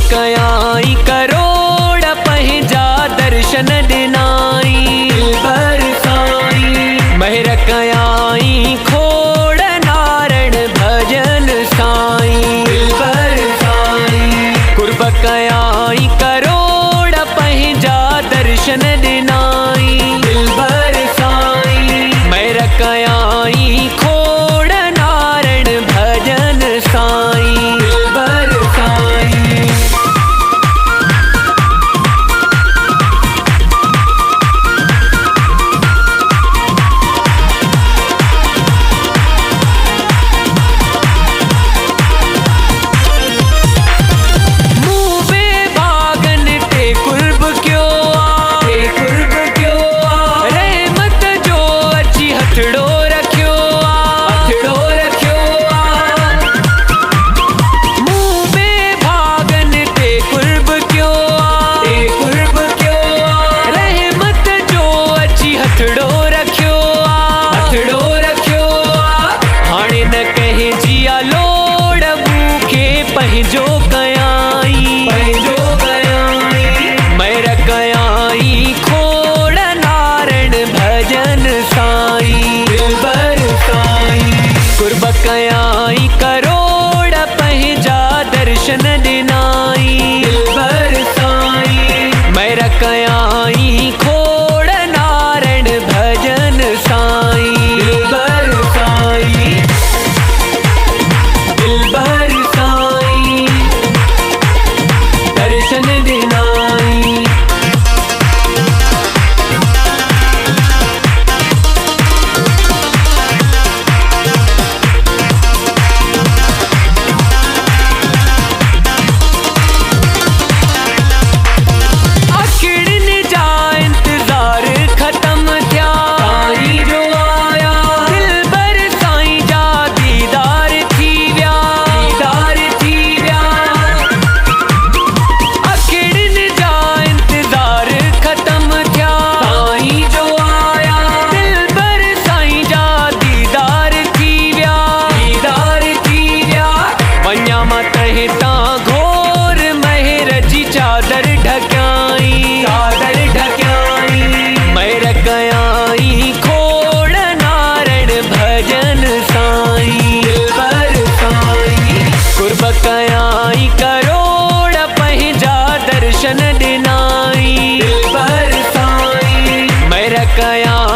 कयाई करोड़ पंहिंजा दर्शन दिनाई भर साईं। महर कयाई खोड़ नारण भजन साईं भर साईं। कुर्ब कयाई करोड़ पंहिंजा दर्शन दिनाई भर साईं। महर कयाई खोड़ नारण भजन साईं भर साईं। पंहिंजो कयाई महर कयाई खोड़ नारण भजन साईं भर साईं। कुर्ब कयाई करोड़ पंहिंजा दर्शन दिनाई भर साईं। महर कयाई खोड़ नारण भजन साईं भर साईं भर साईं। दर्शन दिनाई अखिड़न जा इंतजार खत्म थिया साईं जो आया। दिल भर साईं जा दीदार थी व्या दीदार थी व्या। अखिड़न जा इंतजार खत्म थिया साईं जो आया। दिल भर साईं जा दीदार थी व्या दीदार थी व्या। वञा मां तहितां घोर महर जी चादर ढकियाई चादर ढकियाई। महर कयाई खोड़ नारण भजन साईं भर साईं। कुर्ब कयाई करोड़ पंहिंजा दर्शन दिनाई भर साईं। महर कयाई